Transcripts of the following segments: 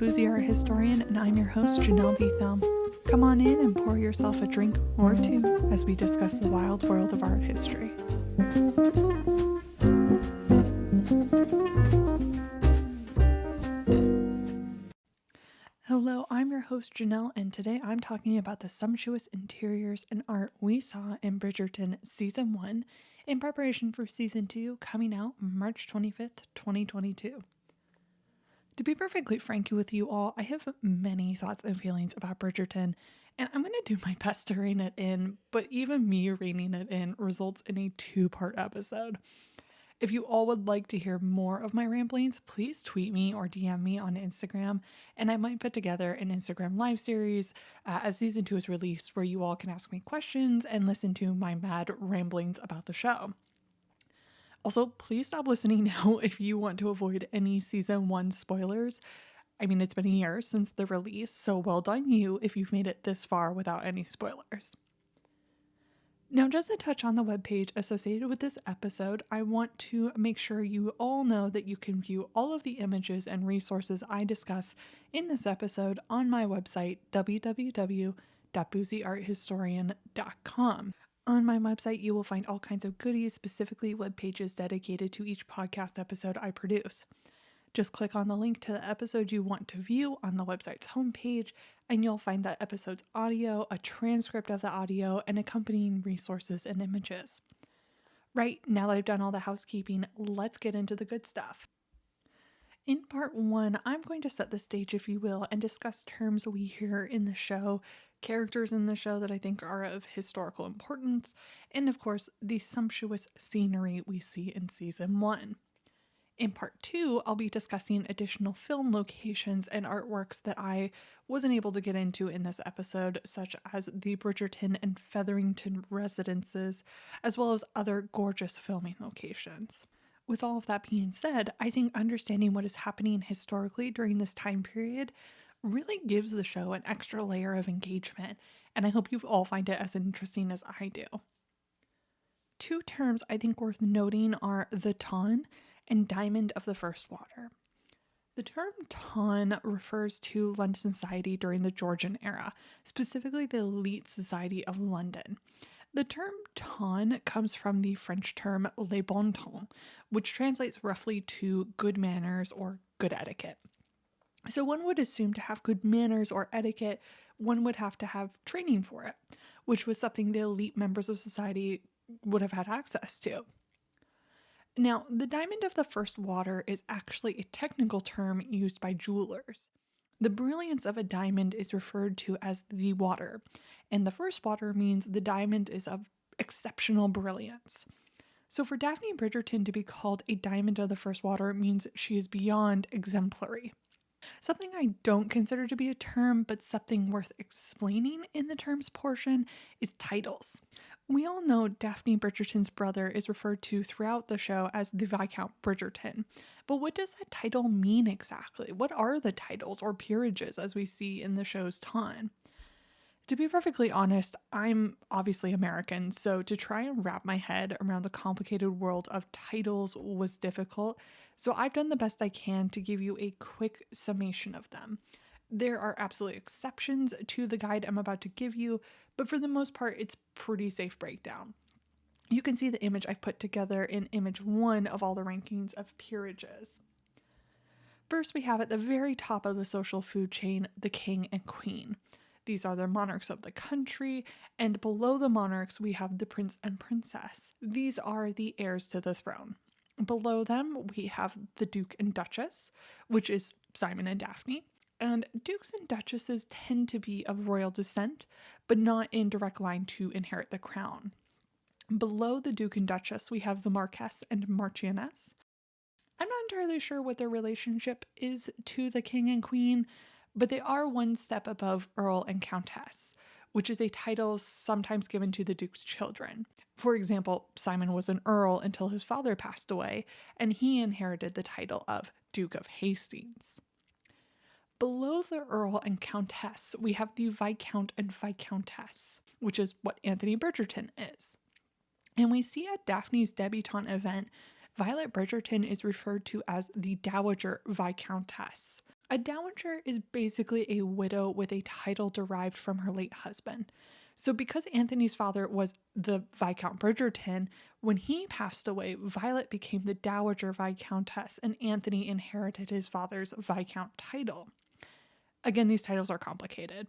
Boozy Art Historian, and I'm your host, Janelle D. Thumb. Come on in and pour yourself a drink or two as we discuss the wild world of art history. Hello, I'm your host, Janelle, and today I'm talking about the sumptuous interiors and art we saw in Bridgerton Season 1 in preparation for Season 2 coming out March 25th, 2022. To be perfectly frank with you all, I have many thoughts and feelings about Bridgerton, and I'm going to do my best to rein it in, but even me reining it in results in a two-part episode. If you all would like to hear more of my ramblings, please tweet me or DM me on Instagram, and I might put together an Instagram live series as Season 2 is released where you all can ask me questions and listen to my mad ramblings about the show. Also, please stop listening now if you want to avoid any Season 1 spoilers. I mean, it's been a year since the release, so well done you if you've made it this far without any spoilers. Now, just to touch on the webpage associated with this episode, I want to make sure you all know that you can view all of the images and resources I discuss in this episode on my website, www.boozyarthistorian.com. On my website, you will find all kinds of goodies, specifically web pages dedicated to each podcast episode I produce. Just click on the link to the episode you want to view on the website's homepage, and you'll find that episode's audio, a transcript of the audio, and accompanying resources and images. Right, now that I've done all the housekeeping, let's get into the good stuff. In part 1, I'm going to set the stage, if you will, and discuss terms we hear in the show, characters in the show that I think are of historical importance, and of course, the sumptuous scenery we see in Season 1. In part 2, I'll be discussing additional film locations and artworks that I wasn't able to get into in this episode, such as the Bridgerton and Featherington residences, as well as other gorgeous filming locations. With all of that being said, I think understanding what is happening historically during this time period really gives the show an extra layer of engagement, and I hope you all find it as interesting as I do. Two terms I think worth noting are the ton and diamond of the first water. The term ton refers to London society during the Georgian Era, specifically the elite society of London. The term ton comes from the French term le bon ton, which translates roughly to good manners or good etiquette. So one would assume to have good manners or etiquette, one would have to have training for it, which was something the elite members of society would have had access to. Now, the diamond of the first water is actually a technical term used by jewelers. The brilliance of a diamond is referred to as the water, and the first water means the diamond is of exceptional brilliance. So for Daphne Bridgerton to be called a diamond of the first water means she is beyond exemplary. Something I don't consider to be a term, but something worth explaining in the terms portion, is titles. We all know Daphne Bridgerton's brother is referred to throughout the show as the Viscount Bridgerton, but what does that title mean exactly? What are the titles or peerages as we see in the show's time? To be perfectly honest, I'm obviously American, so to try and wrap my head around the complicated world of titles was difficult, so I've done the best I can to give you a quick summation of them. There are absolutely exceptions to the guide I'm about to give you, but for the most part, it's pretty safe breakdown. You can see the image I've put together in image 1 of all the rankings of peerages. First, we have at the very top of the social food chain, the king and queen. These are the monarchs of the country, and below the monarchs, we have the prince and princess. These are the heirs to the throne. Below them, we have the duke and duchess, which is Simon and Daphne. And dukes and duchesses tend to be of royal descent, but not in direct line to inherit the crown. Below the duke and duchess, we have the marquess and marchioness. I'm not entirely sure what their relationship is to the king and queen, but they are one step above earl and countess, which is a title sometimes given to the duke's children. For example, Simon was an earl until his father passed away, and he inherited the title of Duke of Hastings. Below the earl and countess, we have the viscount and viscountess, which is what Anthony Bridgerton is. And we see at Daphne's debutante event, Violet Bridgerton is referred to as the Dowager Viscountess. A dowager is basically a widow with a title derived from her late husband. So, because Anthony's father was the Viscount Bridgerton, when he passed away, Violet became the Dowager Viscountess, and Anthony inherited his father's Viscount title. Again, these titles are complicated.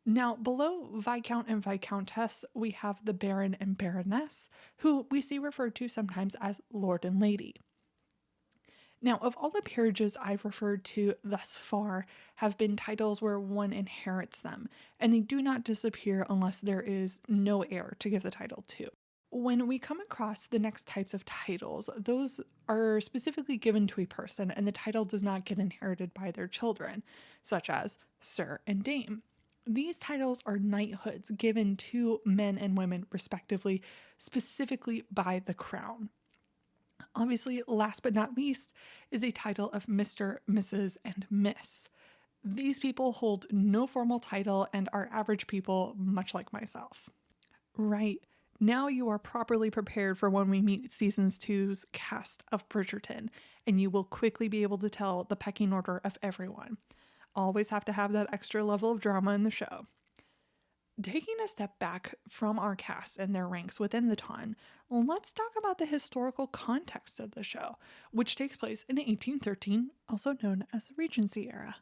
Now, below Viscount and Viscountess, we have the Baron and Baroness, who we see referred to sometimes as Lord and Lady. Now, of all the peerages I've referred to thus far have been titles where one inherits them, and they do not disappear unless there is no heir to give the title to. When we come across the next types of titles, those are specifically given to a person, and the title does not get inherited by their children, such as Sir and Dame. These titles are knighthoods given to men and women, respectively, specifically by the crown. Obviously, last but not least, is a title of Mr., Mrs., and Miss. These people hold no formal title and are average people, much like myself. Right, now you are properly prepared for when we meet Season 2's cast of Bridgerton, and you will quickly be able to tell the pecking order of everyone. Always have to have that extra level of drama in the show. Taking a step back from our cast and their ranks within the ton, let's talk about the historical context of the show, which takes place in 1813, also known as the Regency Era.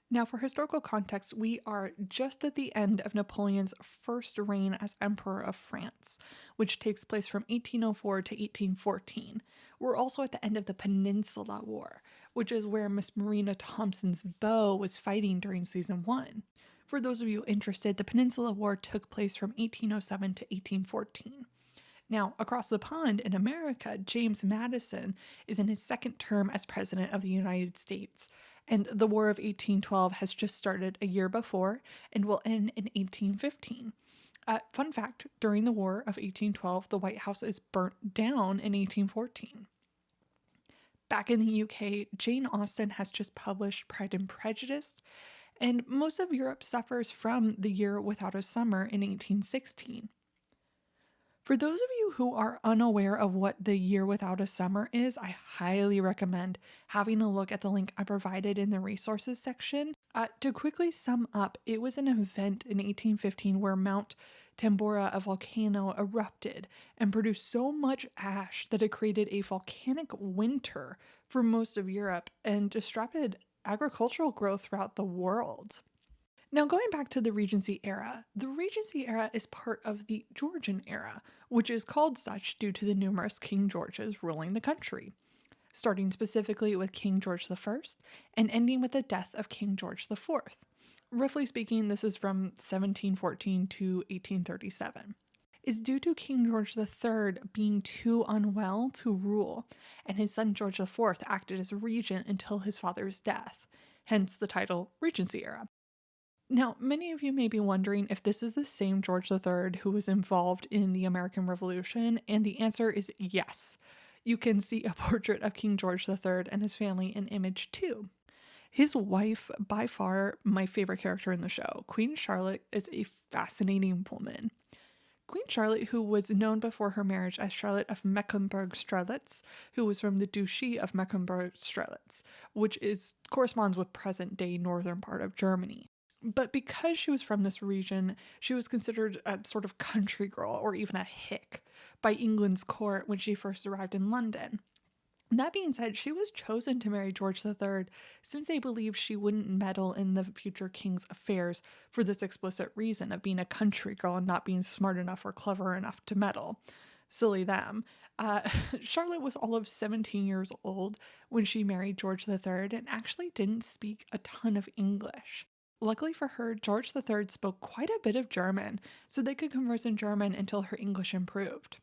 Now, for historical context, we are just at the end of Napoleon's first reign as Emperor of France, which takes place from 1804 to 1814. We're also at the end of the Peninsula War, which is where Miss Marina Thompson's beau was fighting during Season 1. For those of you interested, the Peninsula War took place from 1807 to 1814. Now, across the pond in America, James Madison is in his second term as President of the United States, and the War of 1812 has just started a year before and will end in 1815. Fun fact, during the War of 1812, the White House is burnt down in 1814. Back in the UK, Jane Austen has just published Pride and Prejudice, and most of Europe suffers from the year without a summer in 1816. For those of you who are unaware of what the year without a summer is, I highly recommend having a look at the link I provided in the resources section. To quickly sum up, it was an event in 1815 where Mount Tambora, a volcano, erupted and produced so much ash that it created a volcanic winter for most of Europe and disrupted agricultural growth throughout the world. Now, going back to the Regency Era, the Regency Era is part of the Georgian Era, which is called such due to the numerous King Georges ruling the country, starting specifically with King George I and ending with the death of King George IV. Roughly speaking, this is from 1714 to 1837. Is due to King George III being too unwell to rule, and his son George IV acted as regent until his father's death, hence the title Regency Era. Now, many of you may be wondering if this is the same George III who was involved in the American Revolution, and the answer is yes. You can see a portrait of King George III and his family in Image 2. His wife, by far my favorite character in the show, Queen Charlotte, is a fascinating woman. Queen Charlotte, who was known before her marriage as Charlotte of Mecklenburg-Strelitz, who was from the Duchy of Mecklenburg-Strelitz, which corresponds with present-day northern part of Germany. But because she was from this region, she was considered a sort of country girl or even a hick by England's court when she first arrived in London. That being said, she was chosen to marry George III since they believed she wouldn't meddle in the future king's affairs for this explicit reason of being a country girl and not being smart enough or clever enough to meddle. Silly them. Charlotte was all of 17 years old when she married George III and actually didn't speak a ton of English. Luckily for her, George III spoke quite a bit of German, so they could converse in German until her English improved.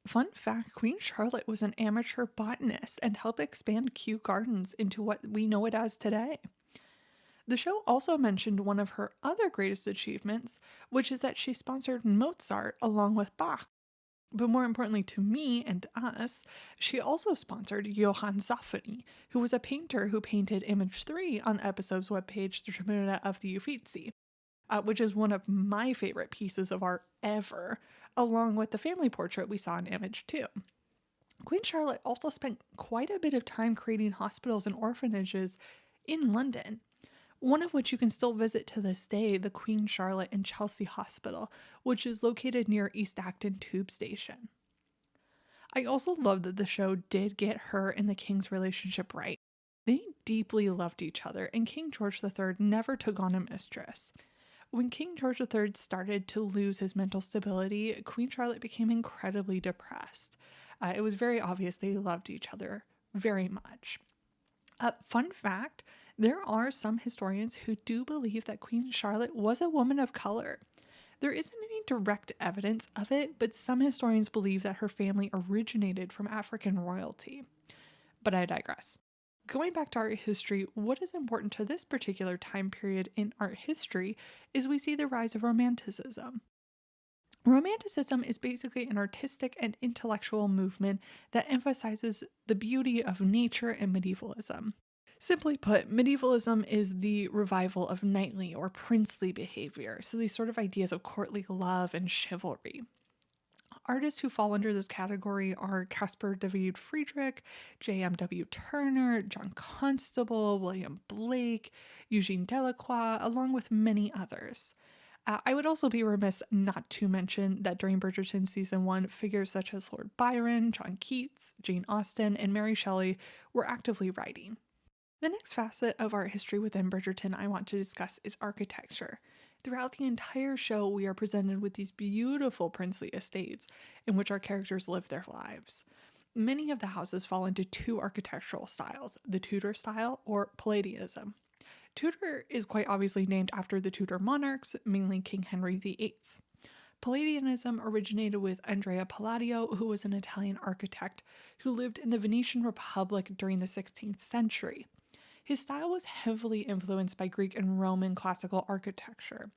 Fun fact, Queen Charlotte was an amateur botanist and helped expand Kew Gardens into what we know it as today. The show also mentioned one of her other greatest achievements, which is that she sponsored Mozart along with Bach. But more importantly to me and us, she also sponsored Johann Safony, who was a painter who painted Image 3 on the episode's webpage, The Tribune of the Uffizi, which is one of my favorite pieces of art ever, along with the family portrait we saw in Image 2. Queen Charlotte also spent quite a bit of time creating hospitals and orphanages in London, one of which you can still visit to this day, the Queen Charlotte and Chelsea Hospital, which is located near East Acton Tube Station. I also love that the show did get her and the king's relationship right. They deeply loved each other, and King George III never took on a mistress. When King George III started to lose his mental stability, Queen Charlotte became incredibly depressed. It was very obvious they loved each other very much. Fun fact, there are some historians who do believe that Queen Charlotte was a woman of color. There isn't any direct evidence of it, but some historians believe that her family originated from African royalty. But I digress. Going back to art history, what is important to this particular time period in art history is we see the rise of Romanticism. Romanticism is basically an artistic and intellectual movement that emphasizes the beauty of nature and medievalism. Simply put, medievalism is the revival of knightly or princely behavior, so these sort of ideas of courtly love and chivalry. Artists who fall under this category are Caspar David Friedrich, J.M.W. Turner, John Constable, William Blake, Eugene Delacroix, along with many others. I would also be remiss not to mention that during Bridgerton Season 1, figures such as Lord Byron, John Keats, Jane Austen, and Mary Shelley were actively writing. The next facet of art history within Bridgerton I want to discuss is architecture. Throughout the entire show, we are presented with these beautiful princely estates in which our characters live their lives. Many of the houses fall into two architectural styles, the Tudor style or Palladianism. Tudor is quite obviously named after the Tudor monarchs, mainly King Henry VIII. Palladianism originated with Andrea Palladio, who was an Italian architect who lived in the Venetian Republic during the 16th century. His style was heavily influenced by Greek and Roman classical architecture.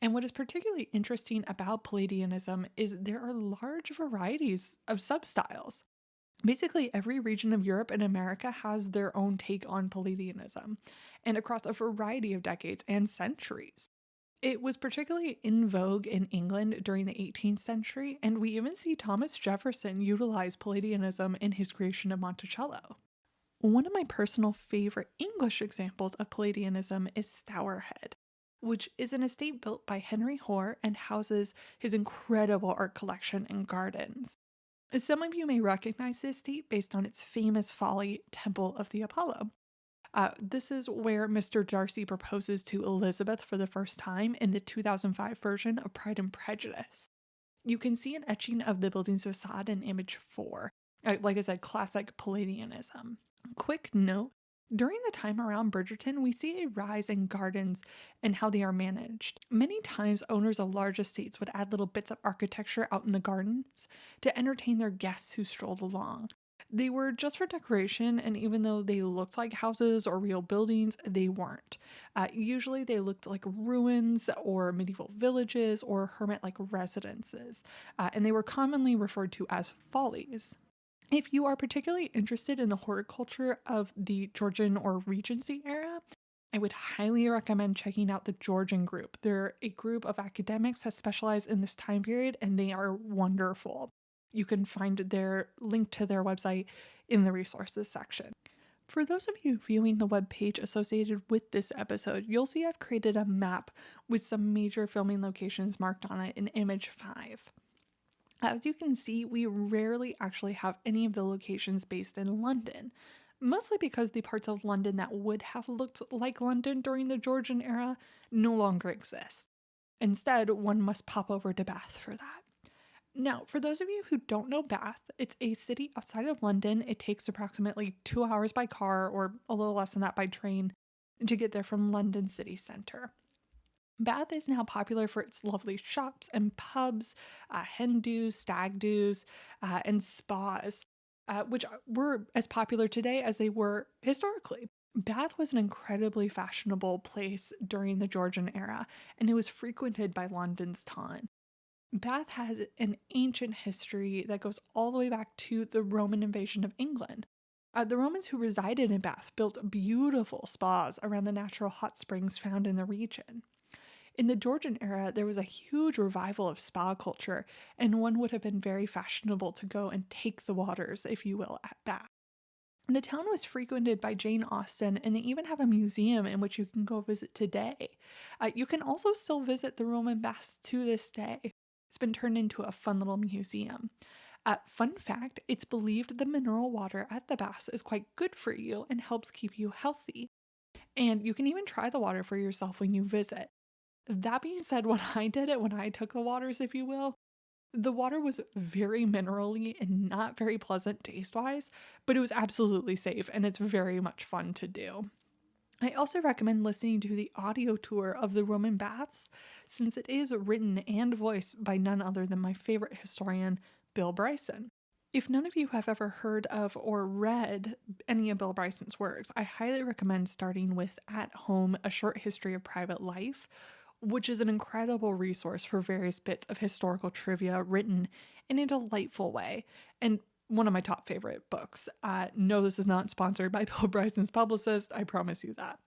And what is particularly interesting about Palladianism is there are large varieties of substyles. Basically, every region of Europe and America has their own take on Palladianism, and across a variety of decades and centuries. It was particularly in vogue in England during the 18th century, and we even see Thomas Jefferson utilize Palladianism in his creation of Monticello. One of my personal favorite English examples of Palladianism is Stourhead, which is an estate built by Henry Hoare and houses his incredible art collection and gardens. Some of you may recognize this estate based on its famous folly, Temple of the Apollo. This is where Mr. Darcy proposes to Elizabeth for the first time in the 2005 version of Pride and Prejudice. You can see an etching of the building's facade in image 4. Like I said, classic Palladianism. Quick note, during the time around Bridgerton, we see a rise in gardens and how they are managed. Many times, owners of large estates would add little bits of architecture out in the gardens to entertain their guests who strolled along. They were just for decoration, and even though they looked like houses or real buildings, they weren't. Usually they looked like ruins or medieval villages or hermit-like residences, and they were commonly referred to as follies. If you are particularly interested in the horticulture of the Georgian or Regency era, I would highly recommend checking out the Georgian group. They're a group of academics that specialize in this time period, and they are wonderful. You can find their link to their website in the resources section. For those of you viewing the webpage associated with this episode, you'll see I've created a map with some major filming locations marked on it in image 5. As you can see, we rarely actually have any of the locations based in London, mostly because the parts of London that would have looked like London during the Georgian era no longer exist. Instead, one must pop over to Bath for that. Now, for those of you who don't know Bath, it's a city outside of London. It takes approximately 2 hours by car or a little less than that by train to get there from London city centre. Bath is now popular for its lovely shops and pubs, hen do's, stag do's, and spas, which were as popular today as they were historically. Bath was an incredibly fashionable place during the Georgian era, and it was frequented by London's ton. Bath had an ancient history that goes all the way back to the Roman invasion of England. The Romans who resided in Bath built beautiful spas around the natural hot springs found in the region. In the Georgian era, there was a huge revival of spa culture, and one would have been very fashionable to go and take the waters, if you will, at Bath. The town was frequented by Jane Austen, and they even have a museum in which you can go visit today. You can also still visit the Roman baths to this day. It's been turned into a fun little museum. Fun fact, it's believed the mineral water at the baths is quite good for you and helps keep you healthy. And you can even try the water for yourself when you visit. That being said, when I did it, when I took the waters, if you will, the water was very minerally and not very pleasant taste wise, but it was absolutely safe and it's very much fun to do. I also recommend listening to the audio tour of the Roman baths since it is written and voiced by none other than my favorite historian, Bill Bryson. If none of you have ever heard of or read any of Bill Bryson's works, I highly recommend starting with At Home, A Short History of Private Life, which is an incredible resource for various bits of historical trivia written in a delightful way. And one of my top favorite books. No, this is not sponsored by Bill Bryson's publicist, I promise you that.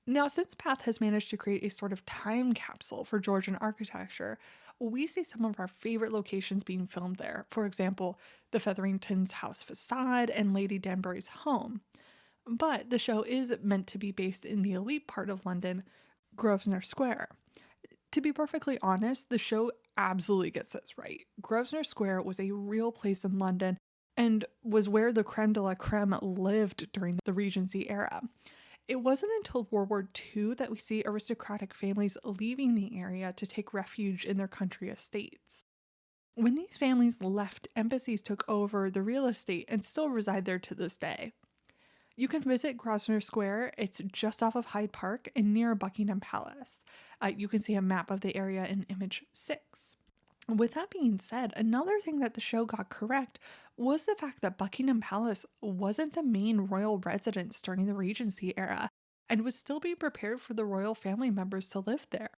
Now, since Bath has managed to create a sort of time capsule for Georgian architecture, we see some of our favorite locations being filmed there. For example, the Featheringtons' house facade and Lady Danbury's home. But the show is meant to be based in the elite part of London, Grosvenor Square. To be perfectly honest, the show absolutely gets this right. Grosvenor Square was a real place in London and was where the creme de la creme lived during the Regency era. It wasn't until World War II that we see aristocratic families leaving the area to take refuge in their country estates. When these families left, embassies took over the real estate and still reside there to this day. You can visit Grosvenor Square. It's just off of Hyde Park and near Buckingham Palace. You can see a map of the area in image 6. With that being said, another thing that the show got correct was the fact that Buckingham Palace wasn't the main royal residence during the Regency era and would still be prepared for the royal family members to live there.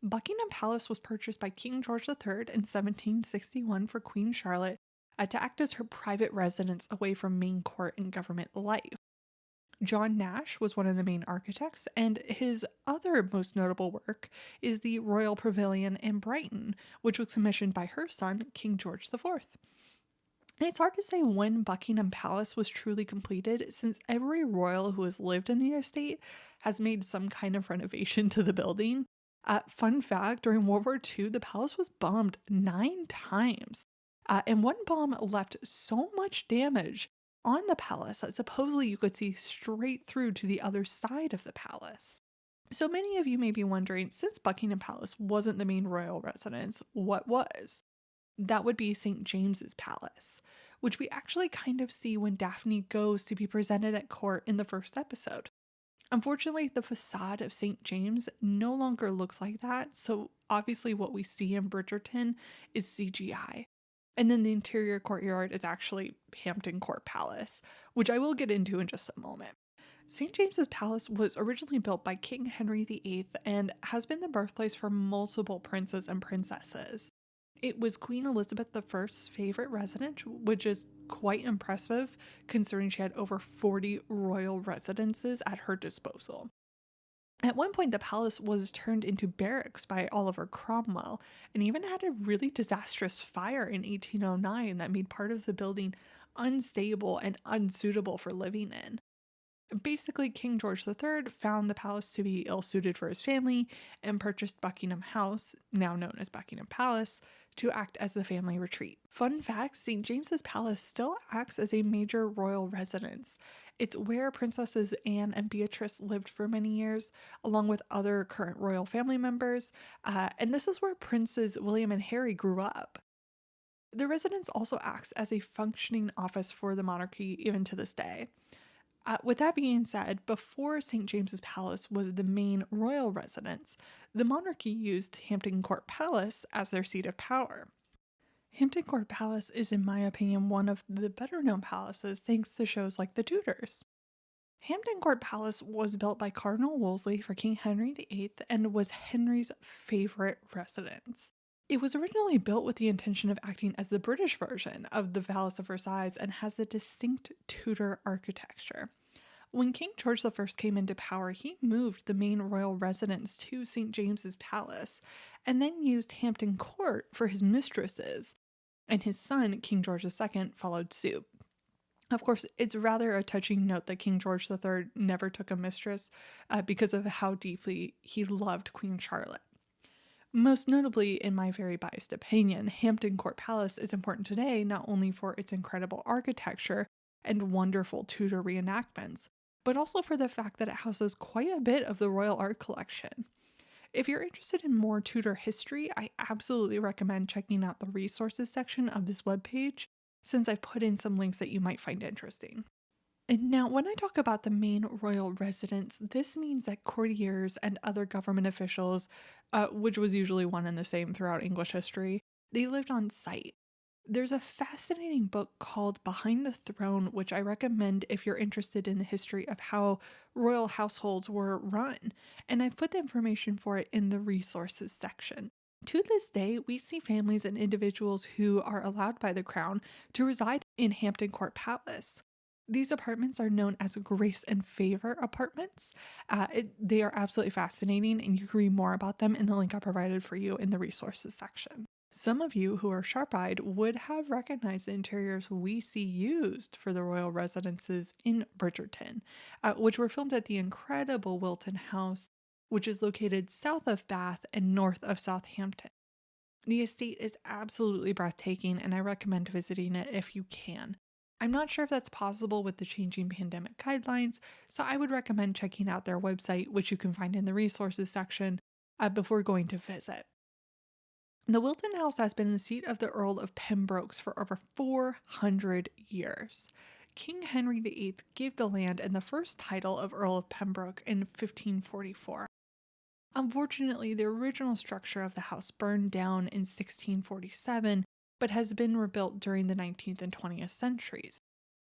Buckingham Palace was purchased by King George III in 1761 for Queen Charlotte to act as her private residence away from main court and government life. John Nash was one of the main architects, and his other most notable work is the Royal Pavilion in Brighton, which was commissioned by her son, King George IV. And it's hard to say when Buckingham Palace was truly completed, since every royal who has lived in the estate has made some kind of renovation to the building. Fun fact, during World War II, the palace was bombed 9 times. And one bomb left so much damage on the palace that supposedly you could see straight through to the other side of the palace. So many of you may be wondering, since Buckingham Palace wasn't the main royal residence, what was? That would be St. James's Palace, which we actually kind of see when Daphne goes to be presented at court in the first episode. Unfortunately, the facade of St. James no longer looks like that, so obviously what we see in Bridgerton is CGI. And then the interior courtyard is actually Hampton Court Palace, which I will get into in just a moment. St. James's Palace was originally built by King Henry VIII and has been the birthplace for multiple princes and princesses. It was Queen Elizabeth I's favorite residence, which is quite impressive considering she had over 40 royal residences at her disposal. At one point, the palace was turned into barracks by Oliver Cromwell and even had a really disastrous fire in 1809 that made part of the building unstable and unsuitable for living in. Basically, King George III found the palace to be ill-suited for his family and purchased Buckingham House, now known as Buckingham Palace, to act as the family retreat. Fun fact, St. James's Palace still acts as a major royal residence. It's where Princesses Anne and Beatrice lived for many years, along with other current royal family members, and this is where Princes William and Harry grew up. The residence also acts as a functioning office for the monarchy even to this day. With that being said, before St. James's Palace was the main royal residence, the monarchy used Hampton Court Palace as their seat of power. Hampton Court Palace is, in my opinion, one of the better known palaces thanks to shows like The Tudors. Hampton Court Palace was built by Cardinal Wolsey for King Henry VIII and was Henry's favorite residence. It was originally built with the intention of acting as the British version of the Palace of Versailles and has a distinct Tudor architecture. When King George I came into power, he moved the main royal residence to St. James's Palace and then used Hampton Court for his mistresses, and his son, King George II, followed suit. Of course, it's rather a touching note that King George III never took a mistress because of how deeply he loved Queen Charlotte. Most notably, in my very biased opinion, Hampton Court Palace is important today not only for its incredible architecture and wonderful Tudor reenactments, but also for the fact that it houses quite a bit of the royal art collection. If you're interested in more Tudor history, I absolutely recommend checking out the resources section of this webpage, since I've put in some links that you might find interesting. And now, when I talk about the main royal residence, this means that courtiers and other government officials, which was usually one and the same throughout English history, they lived on site. There's a fascinating book called Behind the Throne, which I recommend if you're interested in the history of how royal households were run, and I've put the information for it in the resources section. To this day, we see families and individuals who are allowed by the crown to reside in Hampton Court Palace. These apartments are known as Grace and Favor apartments. They are absolutely fascinating, and you can read more about them in the link I provided for you in the resources section. Some of you who are sharp-eyed would have recognized the interiors we see used for the royal residences in Bridgerton, which were filmed at the incredible Wilton House, which is located south of Bath and north of Southampton. The estate is absolutely breathtaking, and I recommend visiting it if you can. I'm not sure if that's possible with the changing pandemic guidelines, so I would recommend checking out their website, which you can find in the resources section, before going to visit. The Wilton House has been the seat of the Earl of Pembroke's for over 400 years. King Henry VIII gave the land and the first title of Earl of Pembroke in 1544. Unfortunately, the original structure of the house burned down in 1647, but has been rebuilt during the 19th and 20th centuries.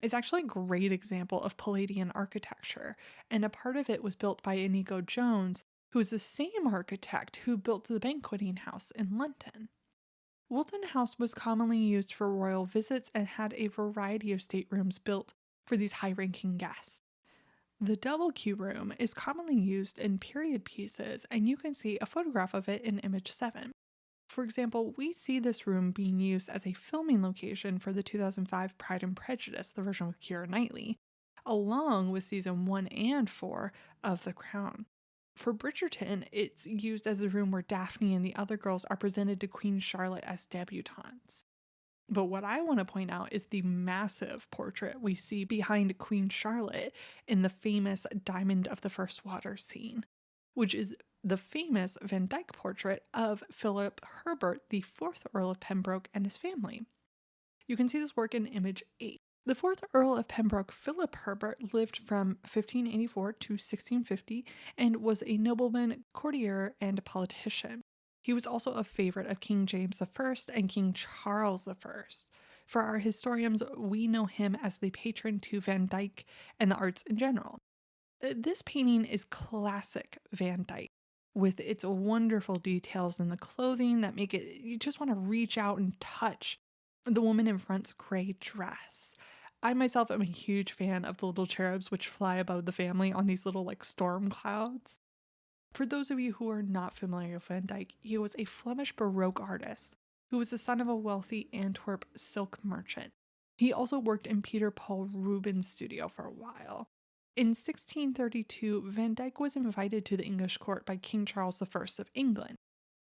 It's actually a great example of Palladian architecture, and a part of it was built by Inigo Jones, who is the same architect who built the banqueting house in London. Wilton House was commonly used for royal visits and had a variety of staterooms built for these high-ranking guests. The double queue room is commonly used in period pieces, and you can see a photograph of it in image 7. For example, we see this room being used as a filming location for the 2005 Pride and Prejudice, the version with Keira Knightley, along with season 1 and 4 of The Crown. For Bridgerton, it's used as a room where Daphne and the other girls are presented to Queen Charlotte as debutantes. But what I want to point out is the massive portrait we see behind Queen Charlotte in the famous Diamond of the First Water scene, which is the famous Van Dyck portrait of Philip Herbert, the 4th Earl of Pembroke, and his family. You can see this work in image 8. The 4th Earl of Pembroke, Philip Herbert, lived from 1584 to 1650 and was a nobleman, courtier, and politician. He was also a favorite of King James I and King Charles I. For our historians, we know him as the patron to Van Dyck and the arts in general. This painting is classic Van Dyck, with its wonderful details in the clothing that make it, you just want to reach out and touch the woman in front's gray dress. I myself am a huge fan of the little cherubs which fly above the family on these little storm clouds. For those of you who are not familiar with Van Dyck, he was a Flemish Baroque artist who was the son of a wealthy Antwerp silk merchant. He also worked in Peter Paul Rubens' studio for a while. In 1632, Van Dyck was invited to the English court by King Charles I of England.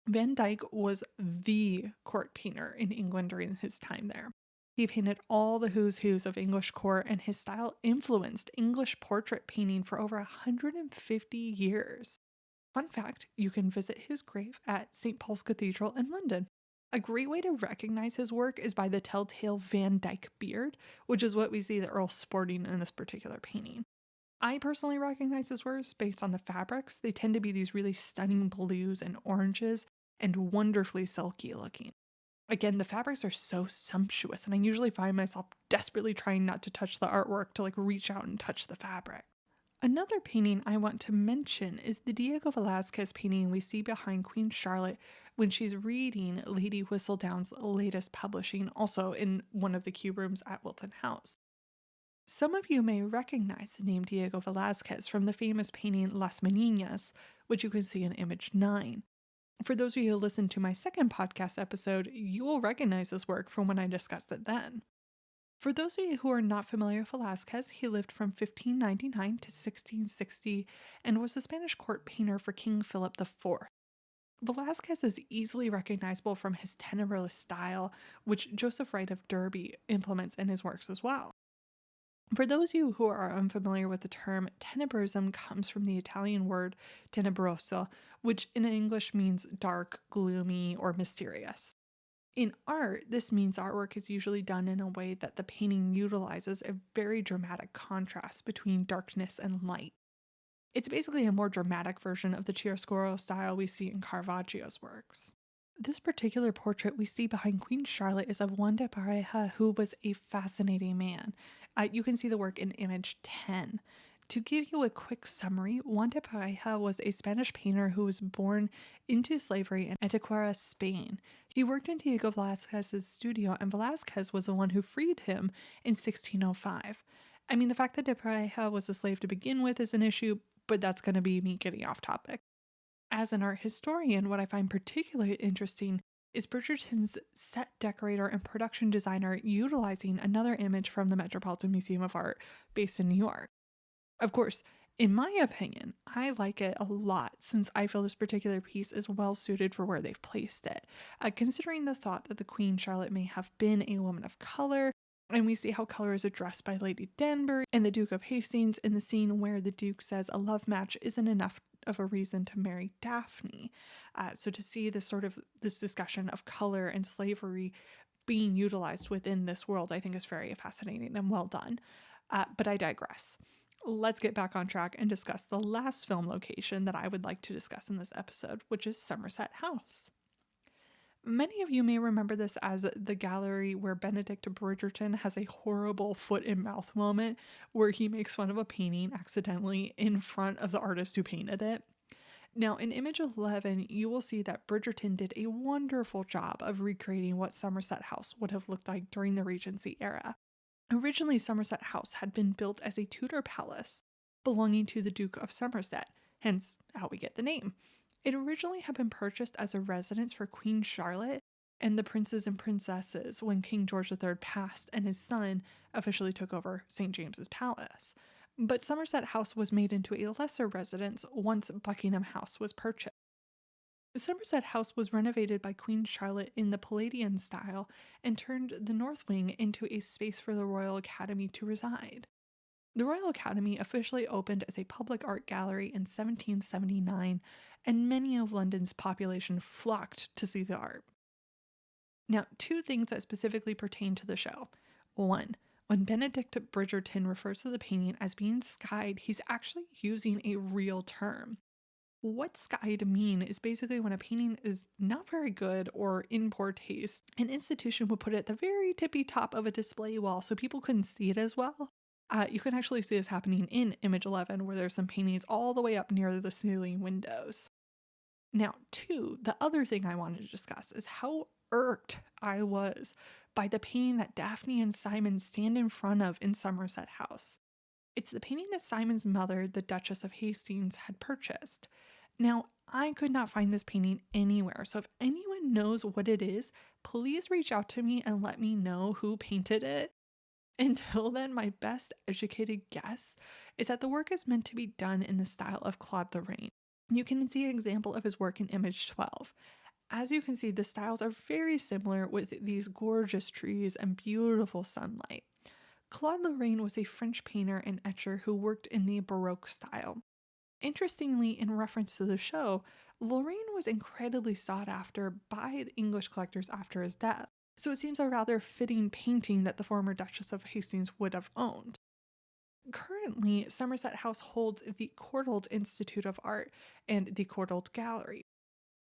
Van Dyck was the court painter in England during his time there. He painted all the who's who's of English court, and his style influenced English portrait painting for over 150 years. Fun fact, you can visit his grave at St. Paul's Cathedral in London. A great way to recognize his work is by the telltale Van Dyck beard, which is what we see the Earl sporting in this particular painting. I personally recognize his works based on the fabrics. They tend to be these really stunning blues and oranges and wonderfully silky looking. Again, the fabrics are so sumptuous, and I usually find myself desperately trying not to touch the artwork to reach out and touch the fabric. Another painting I want to mention is the Diego Velázquez painting we see behind Queen Charlotte when she's reading Lady Whistledown's latest publishing, also in one of the queue rooms at Wilton House. Some of you may recognize the name Diego Velázquez from the famous painting Las Meninas, which you can see in image 9. For those of you who listened to my second podcast episode, you will recognize this work from when I discussed it then. For those of you who are not familiar with Velázquez, he lived from 1599 to 1660 and was a Spanish court painter for King Philip IV. Velázquez is easily recognizable from his tenebrous style, which Joseph Wright of Derby implements in his works as well. For those of you who are unfamiliar with the term, tenebrism comes from the Italian word tenebroso, which in English means dark, gloomy, or mysterious. In art, this means artwork is usually done in a way that the painting utilizes a very dramatic contrast between darkness and light. It's basically a more dramatic version of the chiaroscuro style we see in Caravaggio's works. This particular portrait we see behind Queen Charlotte is of Juan de Pareja, who was a fascinating man. You can see the work in image 10. To give you a quick summary, Juan de Pareja was a Spanish painter who was born into slavery in Antequera, Spain. He worked in Diego Velázquez's studio, and Velázquez was the one who freed him in 1605. I mean, the fact that de Pareja was a slave to begin with is an issue, but that's going to be me getting off topic. As an art historian, what I find particularly interesting is Bridgerton's set decorator and production designer utilizing another image from the Metropolitan Museum of Art based in New York. Of course, in my opinion, I like it a lot since I feel this particular piece is well suited for where they've placed it. Considering the thought that the Queen Charlotte may have been a woman of color, and we see how color is addressed by Lady Danbury and the Duke of Hastings in the scene where the Duke says a love match isn't enough of a reason to marry Daphne. So to see this discussion of color and slavery being utilized within this world, I think is very fascinating and well done. But I digress. Let's get back on track and discuss the last film location that I would like to discuss in this episode, which is Somerset House. Many of you may remember this as the gallery where Benedict Bridgerton has a horrible foot and mouth moment where he makes fun of a painting accidentally in front of the artist who painted it. Now, in image 11, you will see that Bridgerton did a wonderful job of recreating what Somerset House would have looked like during the Regency era. Originally, Somerset House had been built as a Tudor palace belonging to the Duke of Somerset, hence how we get the name. It originally had been purchased as a residence for Queen Charlotte and the princes and princesses when King George III passed and his son officially took over St. James's Palace. But Somerset House was made into a lesser residence once Buckingham House was purchased. Somerset House was renovated by Queen Charlotte in the Palladian style and turned the north wing into a space for the Royal Academy to reside. The Royal Academy officially opened as a public art gallery in 1779, and many of London's population flocked to see the art. Now, two things that specifically pertain to the show. One, when Benedict Bridgerton refers to the painting as being skied, he's actually using a real term. What skied mean is basically when a painting is not very good or in poor taste, an institution would put it at the very tippy top of a display wall so people couldn't see it as well. You can actually see this happening in image 11 where there's some paintings all the way up near the ceiling windows. Now, two, the other thing I wanted to discuss is how irked I was by the painting that Daphne and Simon stand in front of in Somerset House. It's the painting that Simon's mother, the Duchess of Hastings, had purchased. Now, I could not find this painting anywhere, so if anyone knows what it is, please reach out to me and let me know who painted it. Until then, my best educated guess is that the work is meant to be done in the style of Claude Lorraine. You can see an example of his work in image 12. As you can see, the styles are very similar with these gorgeous trees and beautiful sunlight. Claude Lorraine was a French painter and etcher who worked in the Baroque style. Interestingly, in reference to the show, Lorraine was incredibly sought after by the English collectors after his death. So it seems a rather fitting painting that the former Duchess of Hastings would have owned. Currently, Somerset House holds the Courtauld Institute of Art and the Courtauld Gallery,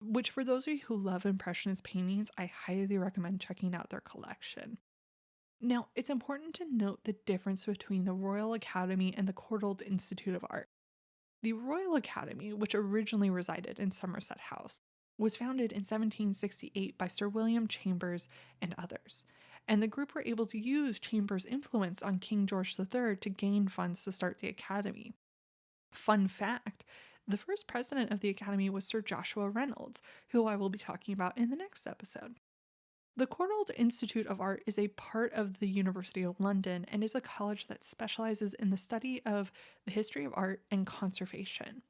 which for those of you who love Impressionist paintings, I highly recommend checking out their collection. Now, it's important to note the difference between the Royal Academy and the Courtauld Institute of Art. The Royal Academy, which originally resided in Somerset House, was founded in 1768 by Sir William Chambers and others, and the group were able to use Chambers' influence on King George III to gain funds to start the Academy. Fun fact, the first president of the Academy was Sir Joshua Reynolds, who I will be talking about in the next episode. The Courtauld Institute of Art is a part of the University of London and is a college that specializes in the study of the history of art and conservation.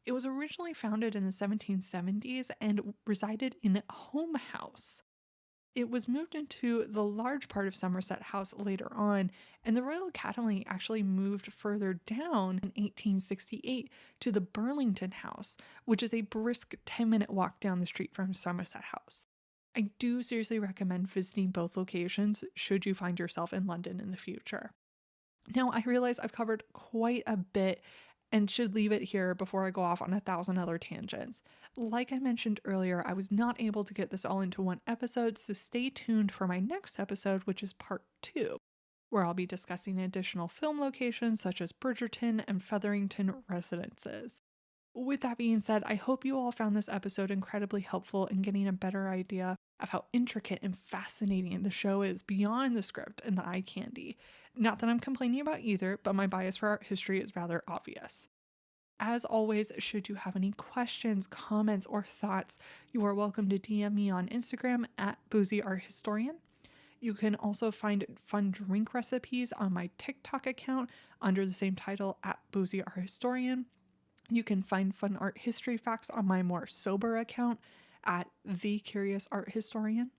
It was originally founded in the 1770s and resided in Home House. It was moved into the large part of Somerset House later on, and the Royal Academy actually moved further down in 1868 to the Burlington House, which is a brisk 10-minute walk down the street from Somerset House. I do seriously recommend visiting both locations should you find yourself in London in the future. Now, I realize I've covered quite a bit and should leave it here before I go off on 1,000 other tangents. Like I mentioned earlier, I was not able to get this all into one episode, so stay tuned for my next episode, which is part 2, where I'll be discussing additional film locations such as Bridgerton and Featherington residences. With that being said, I hope you all found this episode incredibly helpful in getting a better idea of how intricate and fascinating the show is beyond the script and the eye candy. Not that I'm complaining about either, but my bias for art history is rather obvious. As always, should you have any questions, comments, or thoughts, you are welcome to DM me on Instagram at boozyarthistorian. You can also find fun drink recipes on my TikTok account under the same title at boozyarthistorian. You can find fun art history facts on my more sober account at The Curious Art Historian.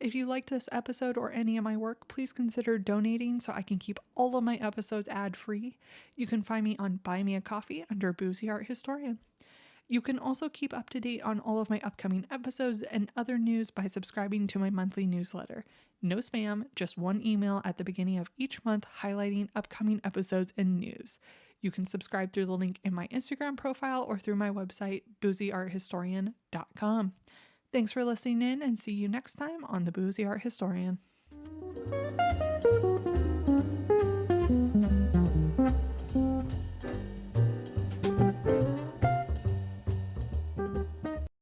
If you liked this episode or any of my work, please consider donating so I can keep all of my episodes ad-free. You can find me on Buy Me a Coffee under Boozy Art Historian. You can also keep up to date on all of my upcoming episodes and other news by subscribing to my monthly newsletter. No spam, just one email at the beginning of each month highlighting upcoming episodes and news. You can subscribe through the link in my Instagram profile or through my website, boozyarthistorian.com. Thanks for listening in and see you next time on The Boozy Art Historian.